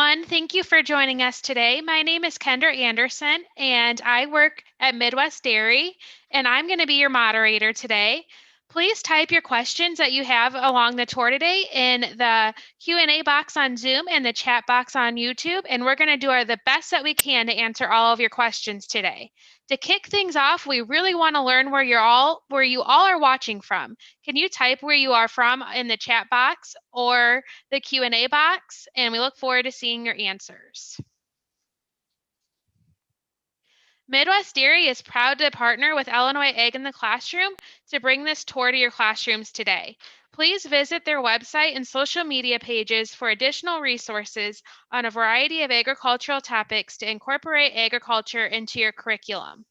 everyone. Thank you for joining us today. My name is Kendra Anderson, and I work at Midwest Dairy, and I'm going to be your moderator today. Please type your questions that you have along the tour today in the Q&A box on Zoom and the chat box on YouTube, and we're going to do the best that we can to answer all of your questions today. To kick things off, we really want to learn where you all are watching from. Can you type where you are from in the chat box or the Q&A box, and we look forward to seeing your answers. Midwest Dairy is proud to partner with Illinois Egg in the Classroom to bring this tour to your classrooms today. Please visit their website and social media pages for additional resources on a variety of agricultural topics to incorporate agriculture into your curriculum.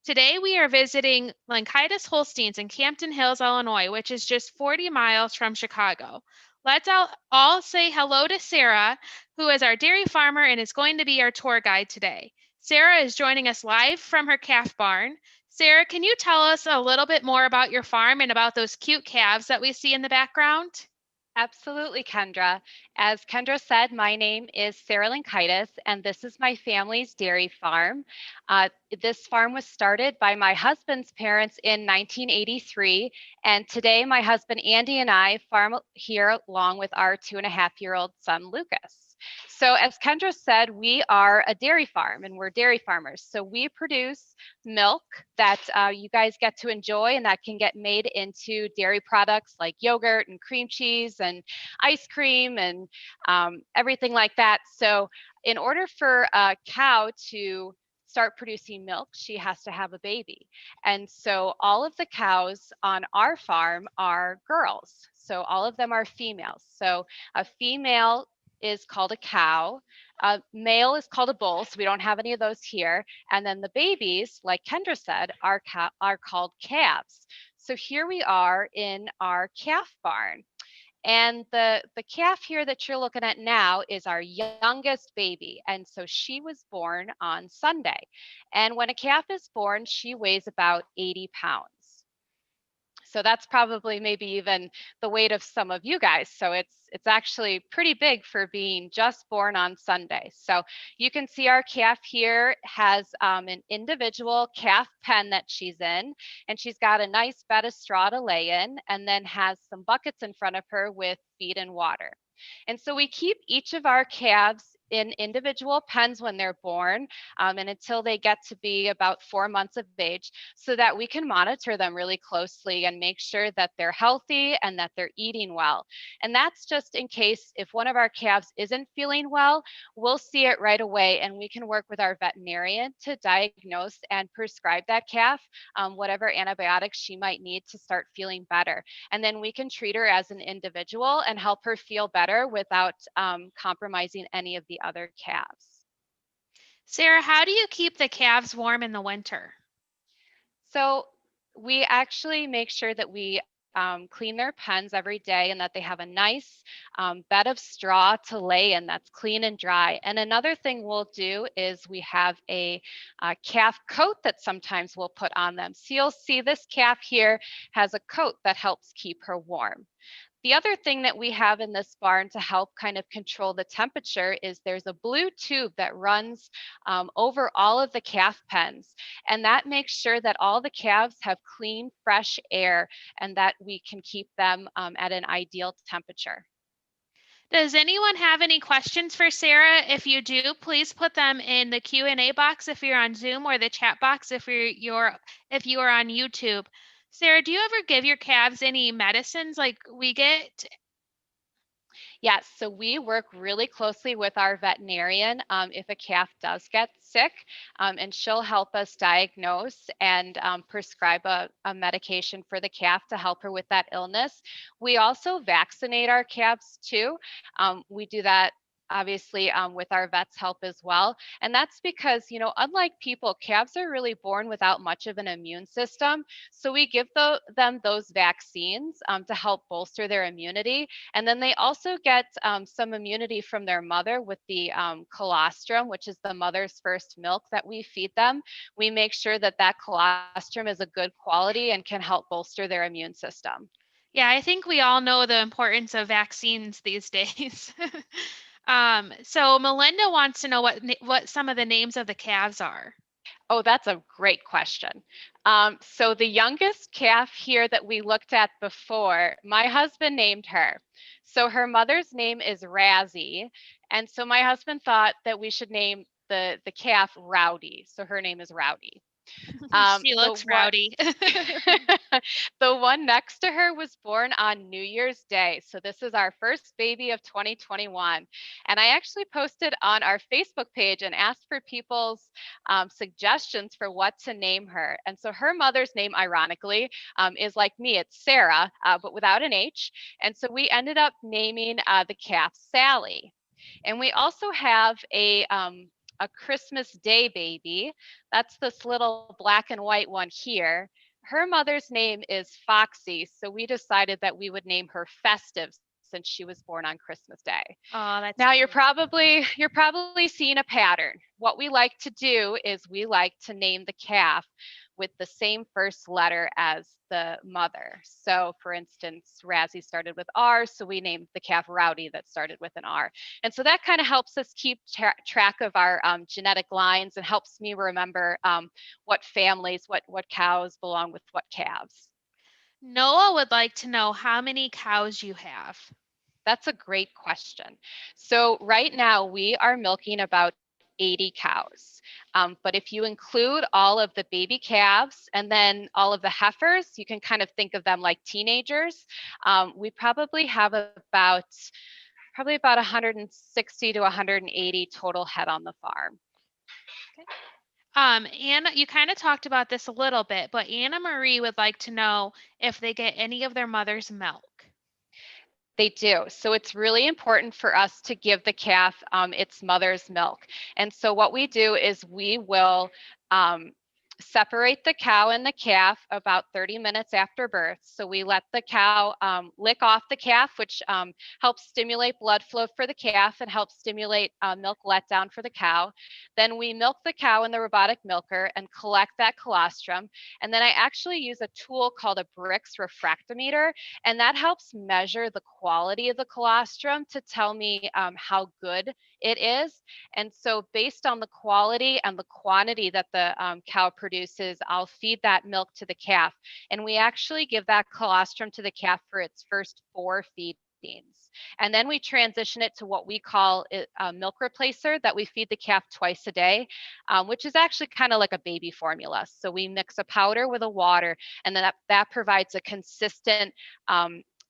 Today we are visiting Lenkaitis Holsteins in Campton Hills, Illinois, which is just 40 miles from Chicago. Let's all say hello to Sarah, who is our dairy farmer and is going to be our tour guide today. Sarah is joining us live from her calf barn. Sarah, can you tell us a little bit more about your farm and about those cute calves that we see in the background? Absolutely, Kendra. As Kendra said, my name is Sarah Lenkaitis, and this is my family's dairy farm. This farm was started by my husband's parents in 1983, and today my husband Andy and I farm here along with our 2.5-year-old son, Lucas. So as Kendra said, we are a dairy farm and we're dairy farmers. So we produce milk that you guys get to enjoy and that can get made into dairy products like yogurt and cream cheese and ice cream and everything like that. So in order for a cow to start producing milk, she has to have a baby. And so all of the cows on our farm are girls. So all of them are females. So a female is called a cow. A male is called a bull, so we don't have any of those here. And then the babies, like Kendra said, are called calves. So here we are in our calf barn. And the calf here that you're looking at now is our youngest baby. And so she was born on Sunday. And when a calf is born, she weighs about 80 pounds. So that's probably maybe even the weight of some of you guys. So it's actually pretty big for being just born on Sunday. So you can see our calf here has an individual calf pen that she's in, and she's got a nice bed of straw to lay in, and then has some buckets in front of her with feed and water. And so we keep each of our calves in individual pens when they're born and until they get to be about 4 months of age, so that we can monitor them really closely and make sure that they're healthy and that they're eating well. And that's just in case if one of our calves isn't feeling well, we'll see it right away and we can work with our veterinarian to diagnose and prescribe that calf whatever antibiotics she might need to start feeling better. And then we can treat her as an individual and help her feel better without compromising any of the other calves. Sarah, how do you keep the calves warm in the winter? So we actually make sure that we clean their pens every day and that they have a nice bed of straw to lay in that's clean and dry. And another thing we'll do is we have a calf coat that sometimes we'll put on them. So you'll see this calf here has a coat that helps keep her warm. The other thing that we have in this barn to help kind of control the temperature is there's a blue tube that runs over all of the calf pens. And that makes sure that all the calves have clean, fresh air and that we can keep them at an ideal temperature. Does anyone have any questions for Sarah? If you do, please put them in the Q&A box if you're on Zoom or the chat box if you are on YouTube. Sarah, do you ever give your calves any medicines like we get? Yes, so we work really closely with our veterinarian if a calf does get sick, and she'll help us diagnose and prescribe a medication for the calf to help her with that illness. We also vaccinate our calves too. We do that obviously with our vet's help as well. And that's because, you know, unlike people, calves are really born without much of an immune system. So we give them those vaccines to help bolster their immunity. And then they also get some immunity from their mother with the colostrum, which is the mother's first milk that we feed them. We make sure that that colostrum is a good quality and can help bolster their immune system. Yeah, I think we all know the importance of vaccines these days. So Melinda wants to know what some of the names of the calves are. Oh, that's a great question. So the youngest calf here that we looked at before, my husband named her. So her mother's name is Razzie. And so my husband thought that we should name the calf Rowdy. So her name is Rowdy. She The looks one rowdy. the one next to her was born on New Year's Day. So this is our first baby of 2021. And I actually posted on our Facebook page and asked for people's suggestions for what to name her. And so her mother's name, ironically, is like me, it's Sarah, but without an H. And so we ended up naming the calf Sally. And we also have a Christmas Day baby. That's this little black and white one here. Her mother's name is Foxy, so we decided that we would name her Festive since she was born on Christmas Day. Oh, that's Now cute. you're probably seeing a pattern. What we like to do is we like to name the calf with the same first letter as the mother. So for instance, Razzie started with R, so we named the calf Rowdy that started with an R. And so that kind of helps us keep track of our genetic lines and helps me remember what families, what cows belong with what calves. Noah would like to know how many cows you have. That's a great question. So right now we are milking about 80 cows. But if you include all of the baby calves and then all of the heifers, you can kind of think of them like teenagers. We probably have about 160 to 180 total head on the farm. Anna, you kind of talked about this a little bit, but Anna Marie would like to know if they get any of their mother's milk. They do. So it's really important for us to give the calf its mother's milk. And so what we do is we will separate the cow and the calf about 30 minutes after birth. So we let the cow lick off the calf, which helps stimulate blood flow for the calf and helps stimulate milk letdown for the cow. Then we milk the cow in the robotic milker and collect that colostrum. And then I actually use a tool called a Brix refractometer, and that helps measure the quality of the colostrum to tell me how good it is. And so based on the quality and the quantity that the cow produces, I'll feed that milk to the calf. And we actually give that colostrum to the calf for its first 4 feedings. And then we transition it to what we call a milk replacer that we feed the calf twice a day, which is actually kind of like a baby formula. So we mix a powder with a water, and then that provides a consistent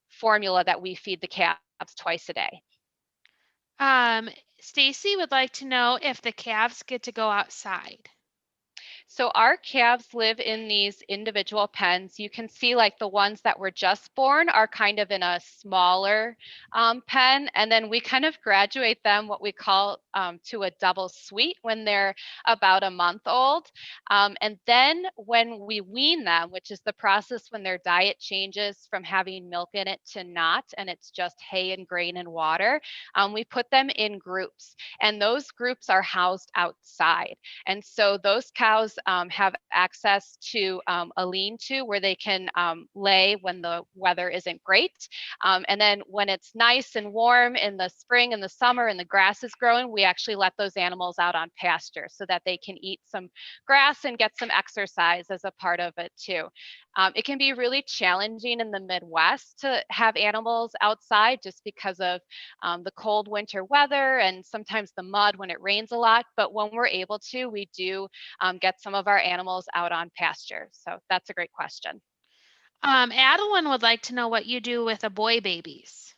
formula that we feed the calves twice a day. Stacy would like to know if the calves get to go outside. So our calves live in these individual pens. You can see like the ones that were just born are kind of in a smaller pen. And then we kind of graduate them what we call to a double suite when they're about a month old. And then when we wean them, which is the process when their diet changes from having milk in it to not, and it's just hay and grain and water, we put them in groups. And those groups are housed outside. And so those cows have access to a lean-to where they can lay when the weather isn't great. And then when it's nice and warm in the spring and the summer and the grass is growing, we actually let those animals out on pasture so that they can eat some grass and get some exercise as a part of it too. It can be really challenging in the Midwest to have animals outside just because of the cold winter weather and sometimes the mud when it rains a lot. But when we're able to, we do get some of our animals out on pasture. So that's a great question. Adeline would like to know what you do with the boy babies.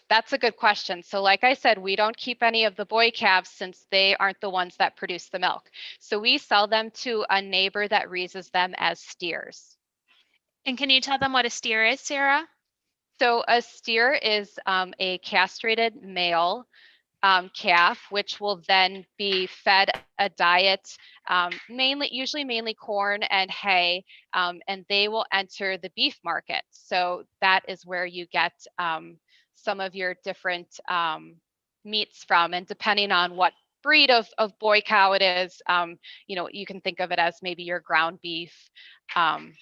That's a good question. So like I said, we don't keep any of the boy calves since they aren't the ones that produce the milk. So we sell them to a neighbor that raises them as steers. And can you tell them what a steer is, Sarah? So a steer is a castrated male calf, which will then be fed a diet, usually mainly corn and hay, and they will enter the beef market. So that is where you get some of your different meats from, and depending on what breed of boy cow it is, you can think of it as maybe your ground beef. Um,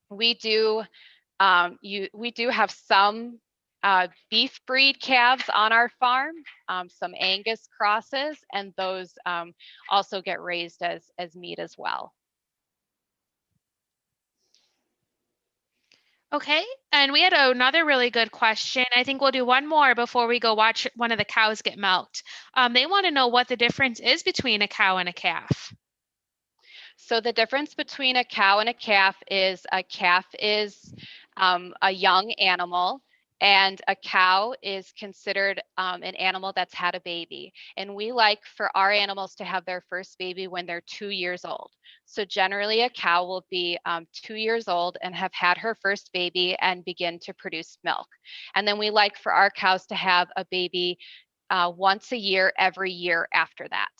we do we do have some beef breed calves on our farm, some Angus crosses, and those also get raised as meat as well. Okay, and we had another really good question. I think we'll do one more before we go watch one of the cows get milked. They want to know what the difference is between a cow and a calf. So the difference between a cow and a calf is a young animal, and a cow is considered an animal that's had a baby. And we like for our animals to have their first baby when they're 2 years old. So generally a cow will be 2 years old and have had her first baby and begin to produce milk. And then we like for our cows to have a baby once a year, every year after that.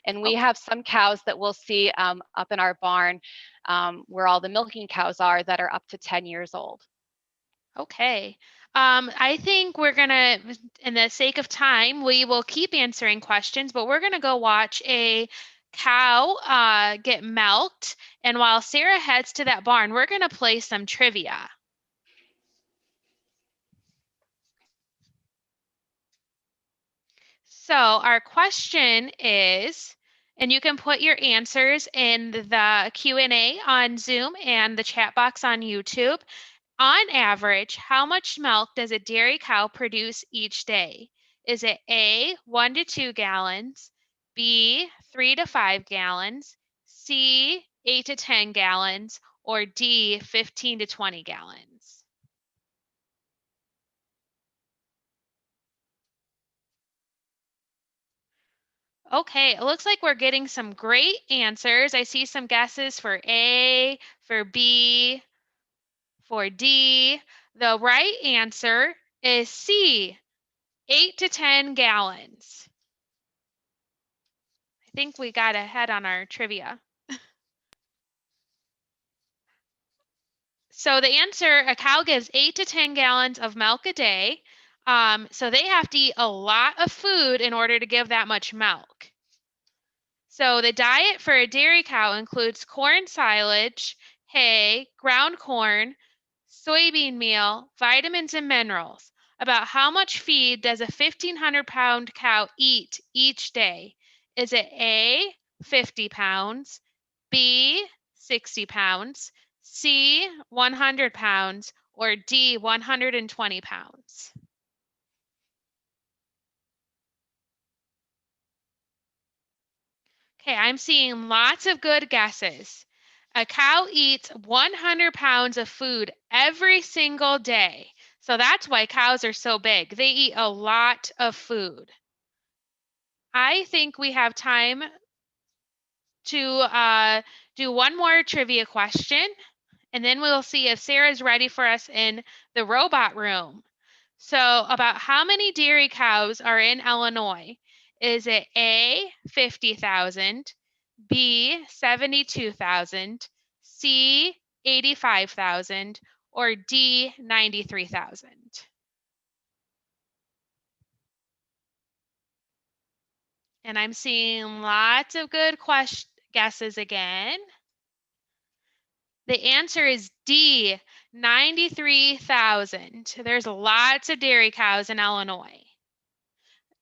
And we have some cows that we'll see up in our barn where all the milking cows are that are up to 10 years old. Okay. I think we're gonna, in the sake of time, we will keep answering questions, but we're gonna go watch a cow get milked. And while Sarah heads to that barn, we're gonna play some trivia. So our question is, and you can put your answers in the Q&A on Zoom and the chat box on YouTube. On average, how much milk does a dairy cow produce each day? Is it A, 1 to 2 gallons, B, 3 to 5 gallons, C, 8 to 10 gallons, or D, 15 to 20 gallons? Okay, it looks like we're getting some great answers. I see some guesses for A, for B, for D. The right answer is C, 8 to 10 gallons. I think we got ahead on our trivia. So the answer, a cow gives 8 to 10 gallons of milk a day. So they have to eat a lot of food in order to give that much milk. So the diet for a dairy cow includes corn silage, hay, ground corn, soybean meal, vitamins, and minerals. About how much feed does a 1,500-pound cow eat each day? Is it A, 50 pounds, B, 60 pounds, C, 100 pounds, or D, 120 pounds? Okay, I'm seeing lots of good guesses. A cow eats 100 pounds of food every single day. So that's why cows are so big. They eat a lot of food. I think we have time to do one more trivia question, and then we'll see if Sarah's ready for us in the robot room. So, about how many dairy cows are in Illinois? Is it A, 50,000, B, 72,000, C, 85,000, or D, 93,000? And I'm seeing lots of good guesses again. The answer is D, 93,000. There's lots of dairy cows in Illinois.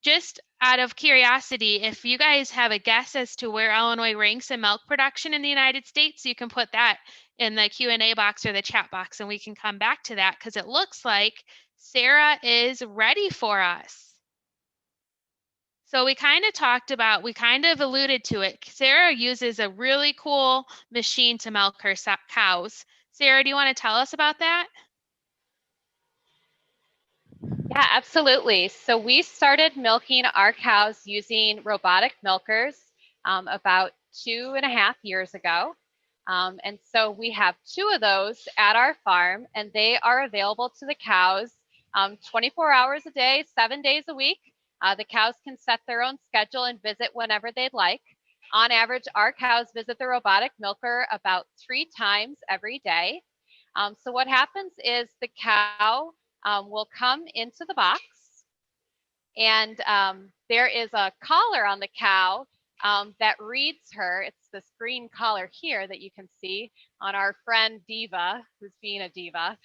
Just out of curiosity, if you guys have a guess as to where Illinois ranks in milk production in the United States, you can put that in the Q&A box or the chat box, and we can come back to that because it looks like Sarah is ready for us. So we kind of alluded to it. Sarah uses a really cool machine to milk her cows. Sarah, do you want to tell us about that? Yeah, absolutely. So we started milking our cows using robotic milkers about 2.5 years ago. And so we have 2 of those at our farm, and they are available to the cows 24 hours a day, 7 days a week. The cows can set their own schedule and visit whenever they'd like. On average, our cows visit the robotic milker about 3 times every day. So what happens is the cow will come into the box, and there is a collar on the cow that reads her. It's this green collar here that you can see on our friend Diva, who's being a diva.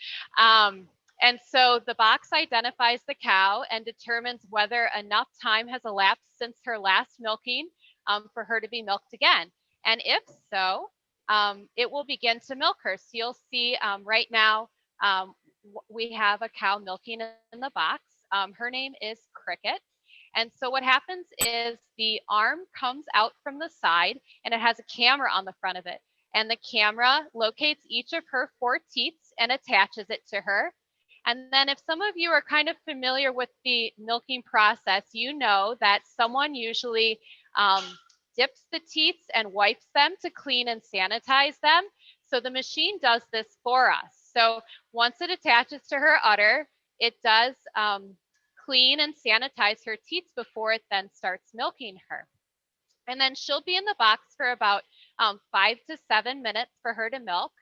And so the box identifies the cow and determines whether enough time has elapsed since her last milking for her to be milked again. And if so, it will begin to milk her. So you'll see right now we have a cow milking in the box. Her name is Cricket. And so what happens is the arm comes out from the side and it has a camera on the front of it. And the camera locates each of her 4 teats and attaches it to her. And then if some of you are kind of familiar with the milking process, you know that someone usually dips the teats and wipes them to clean and sanitize them. So the machine does this for us. So once it attaches to her udder, it does clean and sanitize her teats before it then starts milking her. And then she'll be in the box for about 5 to 7 minutes for her to milk.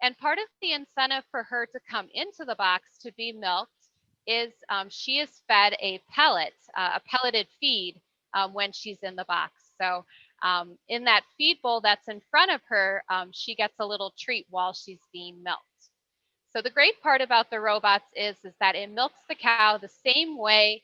And part of the incentive for her to come into the box to be milked is she is fed a pellet, a pelleted feed when she's in the box. So in that feed bowl that's in front of her, she gets a little treat while she's being milked. So the great part about the robots is that it milks the cow the same way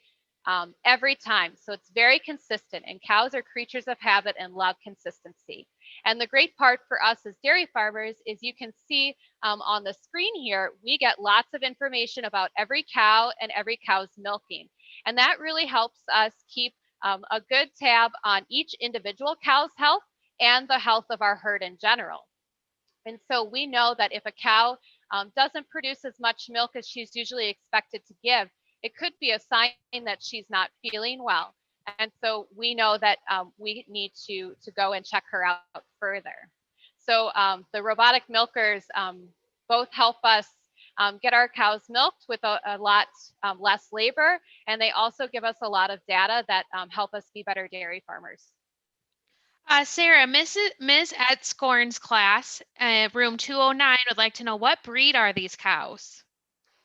every time. So it's very consistent, and cows are creatures of habit and love consistency. And the great part for us as dairy farmers is you can see on the screen here, we get lots of information about every cow and every cow's milking. And that really helps us keep a good tab on each individual cow's health and the health of our herd in general. And so we know that if a cow doesn't produce as much milk as she's usually expected to give, it could be a sign that she's not feeling well. And so we know that we need to go and check her out further. So the robotic milkers both help us get our cows milked with a lot less labor, and they also give us a lot of data that help us be better dairy farmers. Sarah, Ms. Edscorn's class, room 209, would like to know, what breed are these cows?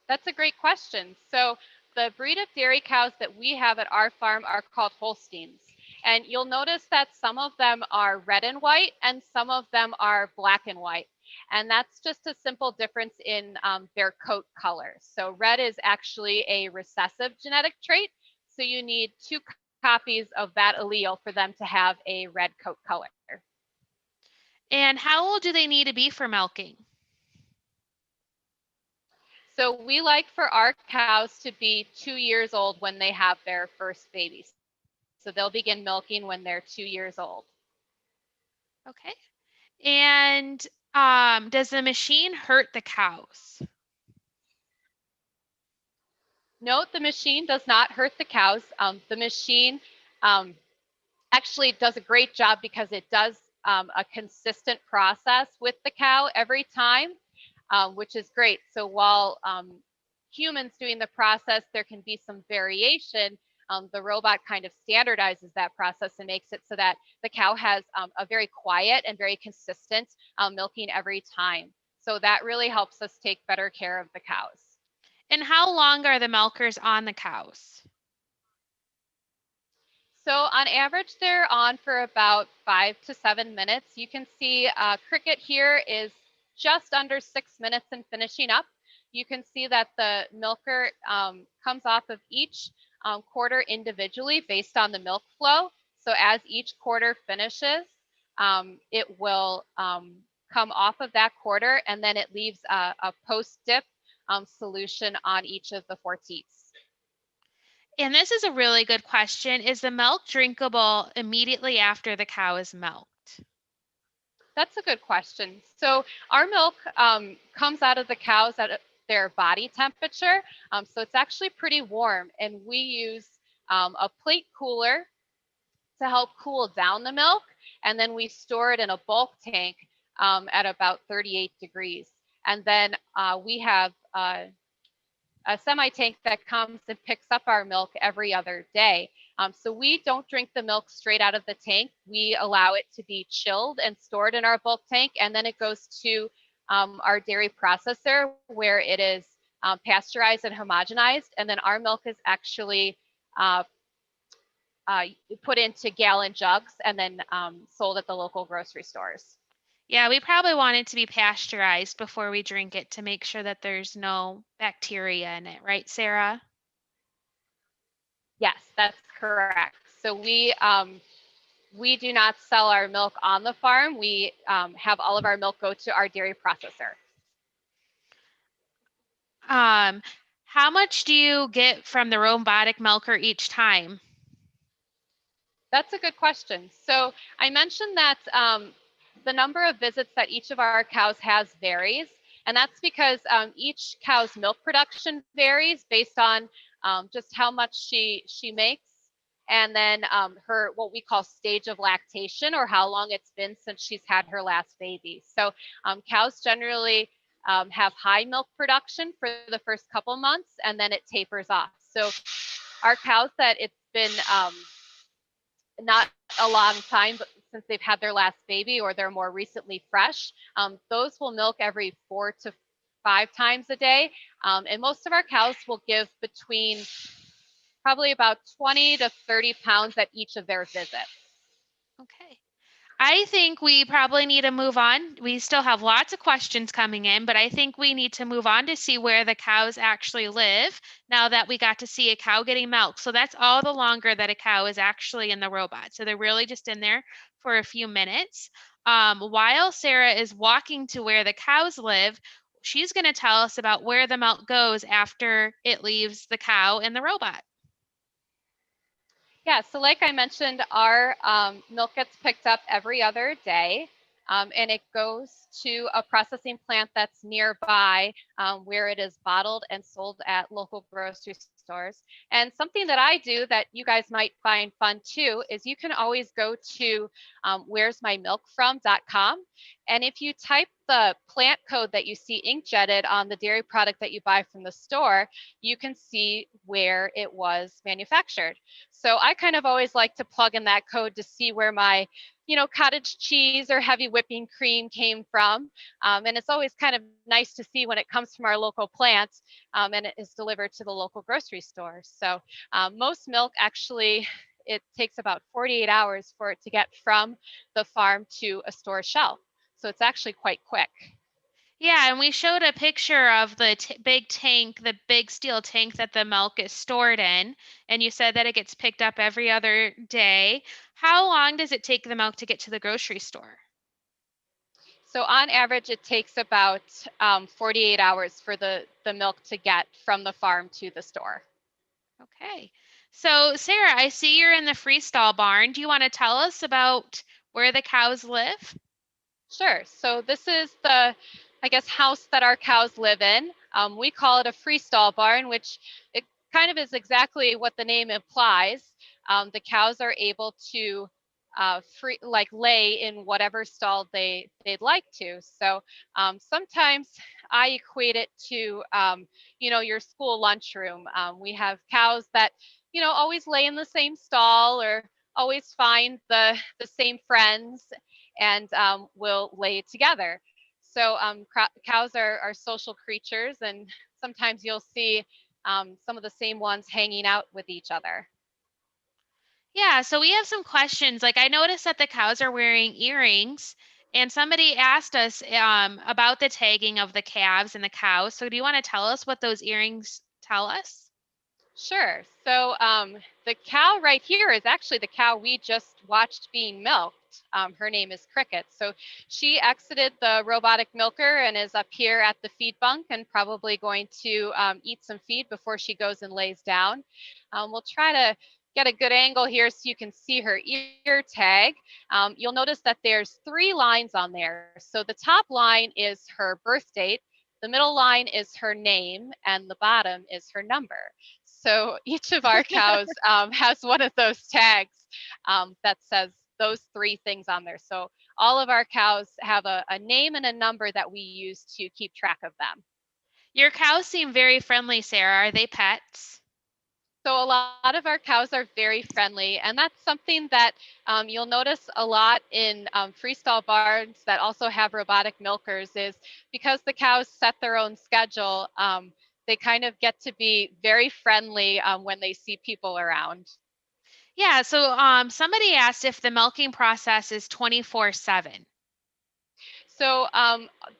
That's a great question. So the breed of dairy cows that we have at our farm are called Holsteins. And you'll notice that some of them are red and white and some of them are black and white. And that's just a simple difference in their coat color. So red is actually a recessive genetic trait. So you need 2 copies of that allele for them to have a red coat color. And how old do they need to be for milking? So we like for our cows to be 2 years old when they have their first babies. So they'll begin milking when they're 2 years old. Okay. And does the machine hurt the cows? Note the machine does not hurt the cows. The machine actually does a great job because it does a consistent process with the cow every time, which is great. So while humans doing the process, there can be some variation. The robot kind of standardizes that process and makes it so that the cow has a very quiet and very consistent milking every time. So that really helps us take better care of the cows. And how long are the milkers on the cows? So on average, they're on for about 5 to 7 minutes. You can see Cricket here is just under 6 minutes and finishing up. You can see that the milker comes off of each quarter individually based on the milk flow. So as each quarter finishes, it will come off of that quarter, and then it leaves a post-dip solution on each of the 4 teats. And this is a really good question. Is the milk drinkable immediately after the cow is milked? That's a good question. So our milk comes out of the cows at their body temperature. So it's actually pretty warm, and we use a plate cooler to help cool down the milk. And then we store it in a bulk tank at about 38 degrees. And then we have a semi-tank that comes and picks up our milk every other day. So we don't drink the milk straight out of the tank. We allow it to be chilled and stored in our bulk tank, and then it goes to our dairy processor where it is pasteurized and homogenized, and then our milk is actually put into gallon jugs and then sold at the local grocery stores. Yeah, we probably want it to be pasteurized before we drink it to make sure that there's no bacteria in it, right, Sarah? Yes, that's correct. So we do not sell our milk on the farm. We have all of our milk go to our dairy processor. Um, how much do you get from the robotic milker each time? That's a good question. So I mentioned that the number of visits that each of our cows has varies, and that's because each cow's milk production varies based on just how much she makes, and then her what we call stage of lactation, or how long it's been since she's had her last baby. So cows generally have high milk production for the first couple months, and then it tapers off. So our cows that it's been not a long time, but since they've had their last baby or they're more recently fresh, those will milk every 4 to 5 times a day. And most of our cows will give between probably about 20 to 30 pounds at each of their visits. Okay. I think we probably need to move on. We still have lots of questions coming in, but I think we need to move on to see where the cows actually live now that we got to see a cow getting milk. So that's all the longer that a cow is actually in the robot. So they're really just in there for a few minutes. While Sarah is walking to where the cows live, she's going to tell us about where the milk goes after it leaves the cow in the robot. Yeah, so like I mentioned, our milk gets picked up every other day, and it goes to a processing plant that's nearby where it is bottled and sold at local grocery stores. And something that I do that you guys might find fun too is you can always go to where'smymilkfrom.com. And if you type the plant code that you see inkjetted on the dairy product that you buy from the store, you can see where it was manufactured. So I kind of always like to plug in that code to see where my, cottage cheese or heavy whipping cream came from. And it's always kind of nice to see when it comes from our local plant and it is delivered to the local grocery store. So most milk actually, it takes about 48 hours for it to get from the farm to a store shelf. So it's actually quite quick. Yeah, and we showed a picture of the big tank, the big steel tank that the milk is stored in, and you said that it gets picked up every other day. How long does it take the milk to get to the grocery store? So on average, it takes about 48 hours for the milk to get from the farm to the store. Okay. So, Sarah, I see you're in the freestall barn. Do you want to tell us about where the cows live? Sure. So this is the, I guess, house that our cows live in. We call it a freestall barn, which it kind of is exactly what the name implies. The cows are able to lay in whatever stall they'd like to. So sometimes I equate it to your school lunchroom. We have cows that always lay in the same stall or always find the same friends and will lay together. So cows are social creatures, and sometimes you'll see some of the same ones hanging out with each other. Yeah, so we have some questions. Like I noticed that the cows are wearing earrings, and somebody asked us about the tagging of the calves and the cows. So do you want to tell us what those earrings tell us? Sure. So the cow right here is actually the cow we just watched being milked. Her name is Cricket. So she exited the robotic milker and is up here at the feed bunk and probably going to eat some feed before she goes and lays down. We'll try to get a good angle here so you can see her ear tag. You'll notice that there's 3 lines on there. So the top line is her birth date, the middle line is her name, and the bottom is her number. So each of our cows has one of those tags that says those 3 things on there. So all of our cows have a name and a number that we use to keep track of them. Your cows seem very friendly, Sarah. Are they pets? So a lot of our cows are very friendly, and that's something that you'll notice a lot in freestall barns that also have robotic milkers is because the cows set their own schedule, they kind of get to be very friendly when they see people around. Yeah, so somebody asked if the milking process is 24/7. So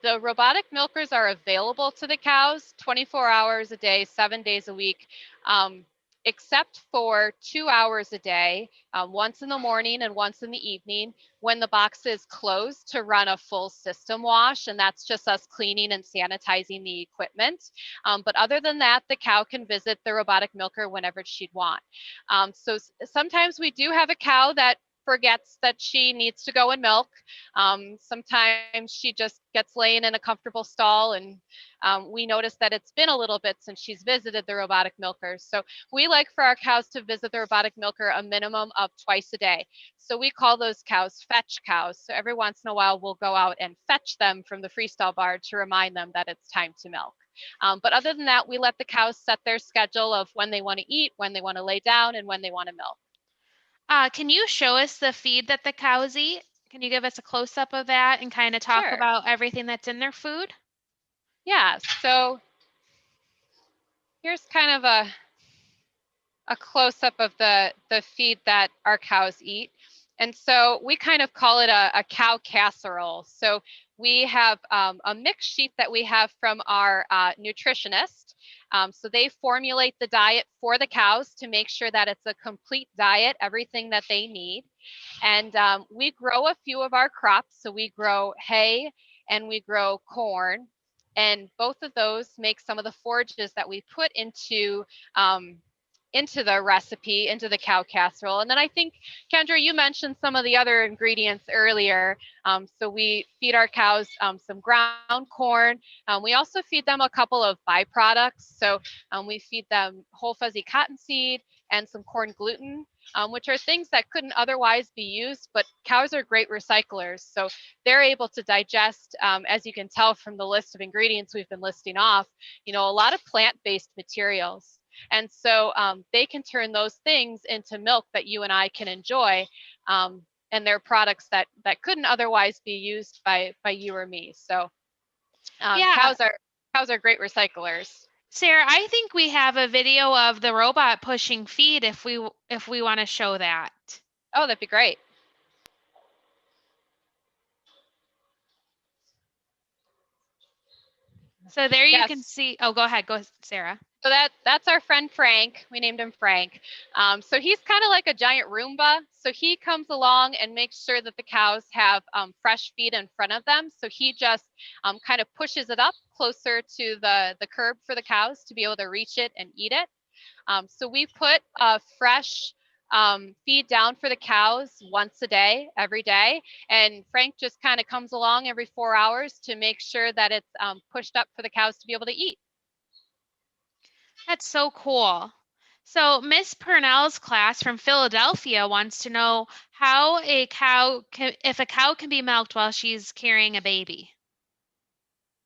the robotic milkers are available to the cows 24 hours a day, 7 days a week, except for 2 hours a day, once in the morning and once in the evening when the box is closed to run a full system wash. And that's just us cleaning and sanitizing the equipment. But other than that, the cow can visit the robotic milker whenever she'd want. So sometimes we do have a cow that forgets that she needs to go and milk. Sometimes she just gets laying in a comfortable stall, and we notice that it's been a little bit since she's visited the robotic milker. So we like for our cows to visit the robotic milker a minimum of twice a day. So we call those cows fetch cows. So every once in a while, we'll go out and fetch them from the freestall barn to remind them that it's time to milk. But other than that, we let the cows set their schedule of when they want to eat, when they want to lay down, and when they want to milk. Can you show us the feed that the cows eat? Can you give us a close-up of that and kind of talk Sure. about everything that's in their food? Yeah, so here's kind of a close-up of the feed that our cows eat. And so we kind of call it a cow casserole. So we have a mix sheet that we have from our nutritionist. So they formulate the diet for the cows to make sure that it's a complete diet, everything that they need. And we grow a few of our crops. So we grow hay and we grow corn. And both of those make some of the forages that we put into the recipe, into the cow casserole. And then I think, Kendra, you mentioned some of the other ingredients earlier. So we feed our cows some ground corn. We also feed them a couple of byproducts. So we feed them whole fuzzy cottonseed and some corn gluten, which are things that couldn't otherwise be used, but cows are great recyclers. So they're able to digest, as you can tell from the list of ingredients we've been listing off, a lot of plant-based materials. And so they can turn those things into milk that you and I can enjoy. And they're products that couldn't otherwise be used by you or me. So Yeah, cows are great recyclers. Sarah, I think we have a video of the robot pushing feed if we want to show that. Oh, that'd be great. So there you can Yes. see. Oh, go ahead, go Sarah. So that's our friend Frank. We named him Frank. So he's kind of like a giant Roomba. So he comes along and makes sure that the cows have fresh feed in front of them. So he just kind of pushes it up closer to the curb for the cows to be able to reach it and eat it. So we put fresh feed down for the cows once a day, every day. And Frank just kind of comes along every 4 hours to make sure that it's pushed up for the cows to be able to eat. That's so cool. So Miss Purnell's class from Philadelphia wants to know if a cow can be milked while she's carrying a baby.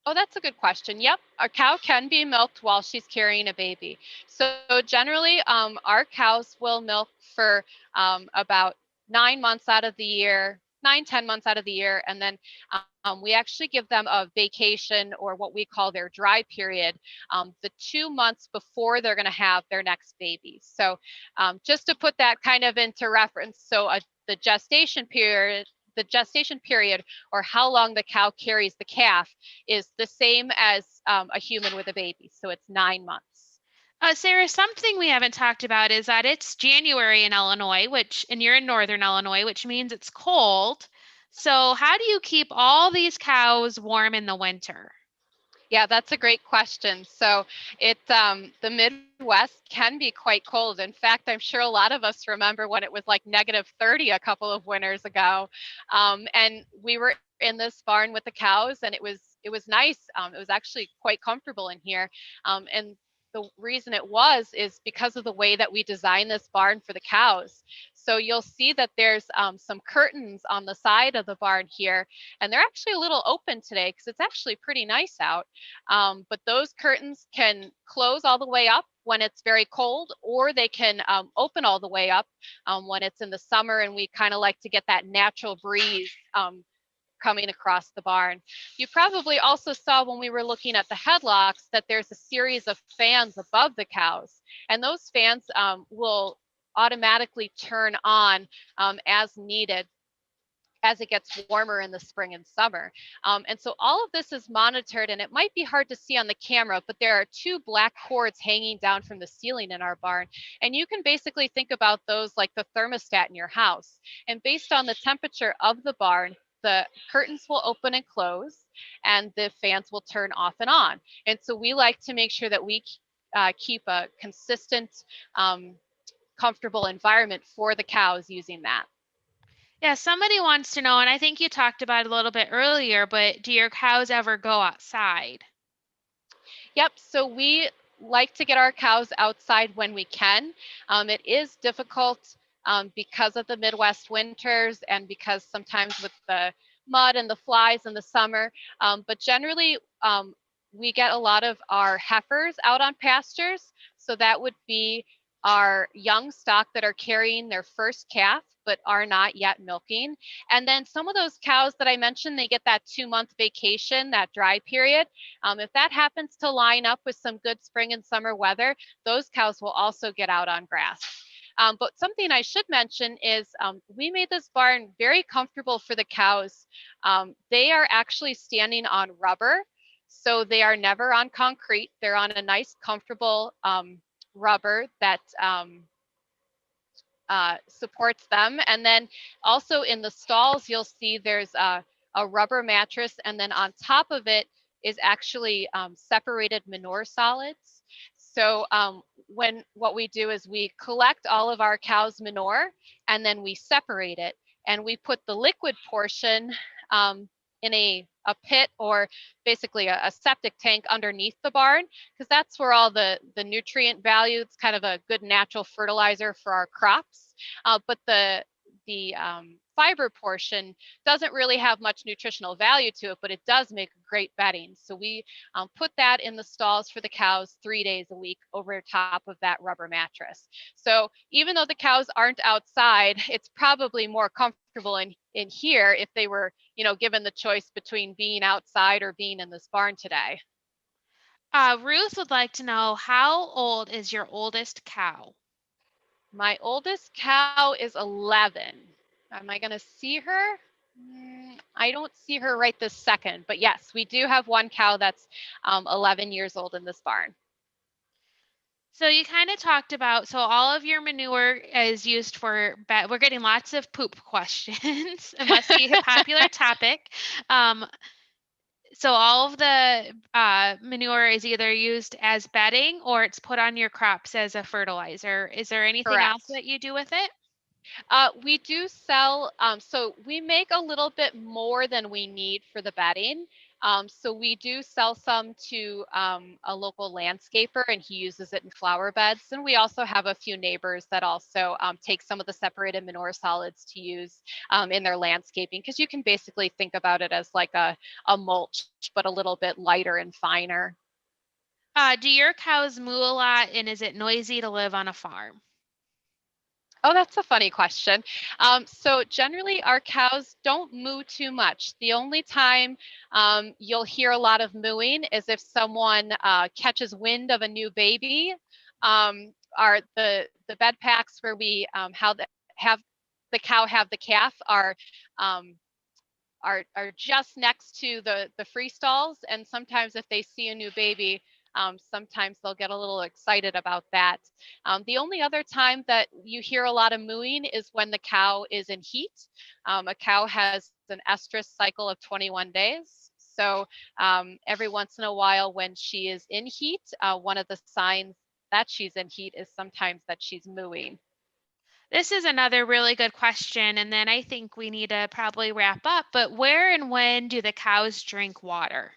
Oh, that's a good question. Yep, a cow can be milked while she's carrying a baby. So generally, our cows will milk for about 9 months out of the year, 9, 10 months out of the year, and then we actually give them a vacation, or what we call their dry period, the 2 months before they're going to have their next baby. So just to put that kind of into reference, so the gestation period. The gestation period, or how long the cow carries the calf, is the same as a human with a baby. So it's 9 months. Sarah, something we haven't talked about is that it's January in Illinois, and you're in northern Illinois, which means it's cold. So how do you keep all these cows warm in the winter? Yeah, that's a great question. So the Midwest can be quite cold. In fact, I'm sure a lot of us remember when it was like -30 a couple of winters ago. And we were in this barn with the cows, and it was nice. It was actually quite comfortable in here. And the reason it is because of the way that we designed this barn for the cows. So you'll see that there's some curtains on the side of the barn here, and they're actually a little open today because it's actually pretty nice out. But those curtains can close all the way up when it's very cold, or they can open all the way up when it's in the summer, and we kind of like to get that natural breeze coming across the barn. You probably also saw when we were looking at the headlocks that there's a series of fans above the cows, and those fans will automatically turn on as needed. as it gets warmer in the spring and summer. And so all of this is monitored, and it might be hard to see on the camera, but there are two black cords hanging down from the ceiling in our barn. And you can basically think about those like the thermostat in your house. And based on the temperature of the barn, the curtains will open and close, and the fans will turn off and on. And so we like to make sure that we keep a consistent, comfortable environment for the cows using that. Yeah, somebody wants to know, and I think you talked about it a little bit earlier, but do your cows ever go outside? Yep, so we like to get our cows outside when we can. It is difficult because of the Midwest winters and because sometimes with the mud and the flies in the summer. But generally, we get a lot of our heifers out on pastures. So that would be our young stock that are carrying their first calf but are not yet milking. And then some of those cows that I mentioned, they get that 2-month vacation, that dry period. If that happens to line up with some good spring and summer weather, those cows will also get out on grass. But something I should mention is we made this barn very comfortable for the cows. They are actually standing on rubber, so they are never on concrete. They're on a nice, comfortable rubber that supports them. And then also in the stalls, you'll see there's a rubber mattress, and then on top of it is actually separated manure solids. So what we do is we collect all of our cow's manure, and then we separate it, and we put the liquid portion in a pit, or basically a septic tank underneath the barn, because that's where all the nutrient value, it's kind of a good natural fertilizer for our crops. But the fiber portion doesn't really have much nutritional value to it, but it does make great bedding. So we put that in the stalls for the cows 3 days a week over top of that rubber mattress. So even though the cows aren't outside, it's probably more comfortable in here if they were, given the choice between being outside or being in this barn today. Ruth would like to know, how old is your oldest cow? My oldest cow is 11. Am I going to see her? I don't see her right this second, but yes, we do have one cow that's 11 years old in this barn. So you kind of talked about, so all of your manure is used for, we're getting lots of poop questions. It must be a popular topic. So all of the manure is either used as bedding or it's put on your crops as a fertilizer. Is there anything else Correct. that you do with it? We do sell, so we make a little bit more than we need for the bedding. So we do sell some to a local landscaper, and he uses it in flower beds. And we also have a few neighbors that also take some of the separated manure solids to use in their landscaping, because you can basically think about it as like a mulch, but a little bit lighter and finer. Do your cows moo a lot, and is it noisy to live on a farm? Oh, that's a funny question. So generally, our cows don't moo too much. The only time you'll hear a lot of mooing is if someone catches wind of a new baby. Are the bed packs where we have the cow have the calf um, are just next to the free stalls, and sometimes if they see a new baby, sometimes they'll get a little excited about that. The only other time that you hear a lot of mooing is when the cow is in heat. A cow has an estrus cycle of 21 days. So every once in a while when she is in heat, one of the signs that she's in heat is sometimes that she's mooing. This is another really good question, and then I think we need to probably wrap up. But where and when do the cows drink water?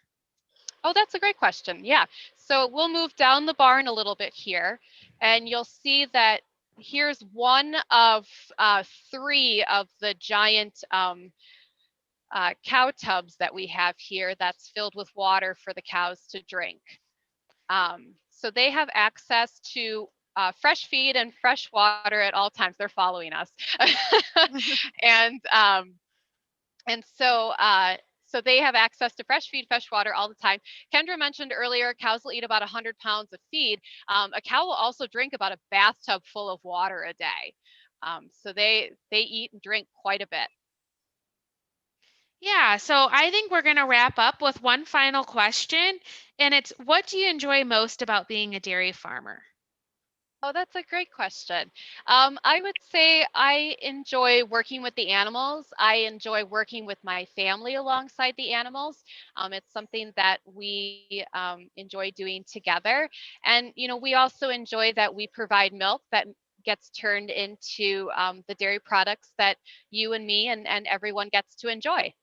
Oh, that's a great question. Yeah. So we'll move down the barn a little bit here, and you'll see that here's one of 3 of the giant cow tubs that we have here that's filled with water for the cows to drink. So they have access to fresh feed and fresh water at all times. They're following us. and and so so they have access to fresh feed, fresh water all the time. Kendra mentioned earlier, cows will eat about 100 pounds of feed. A cow will also drink about a bathtub full of water a day. So they eat and drink quite a bit. Yeah, so I think we're going to wrap up with one final question, and it's what do you enjoy most about being a dairy farmer? Oh, that's a great question. I would say I enjoy working with the animals. I enjoy working with my family alongside the animals. It's something that we enjoy doing together. And, we also enjoy that we provide milk that gets turned into the dairy products that you and me and everyone gets to enjoy.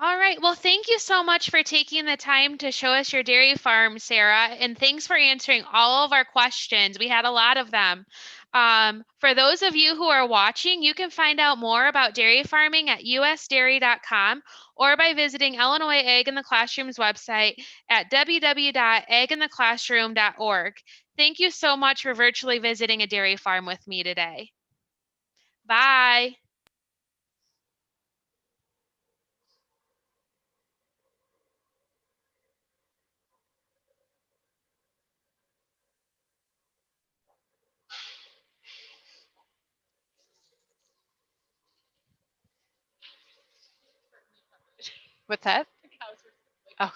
All right. Well, thank you so much for taking the time to show us your dairy farm, Sarah, and thanks for answering all of our questions. We had a lot of them. For those of you who are watching, you can find out more about dairy farming at usdairy.com or by visiting Illinois Egg in the Classroom's website at www.eggintheclassroom.org. Thank you so much for virtually visiting a dairy farm with me today. Bye. What's that? Oh.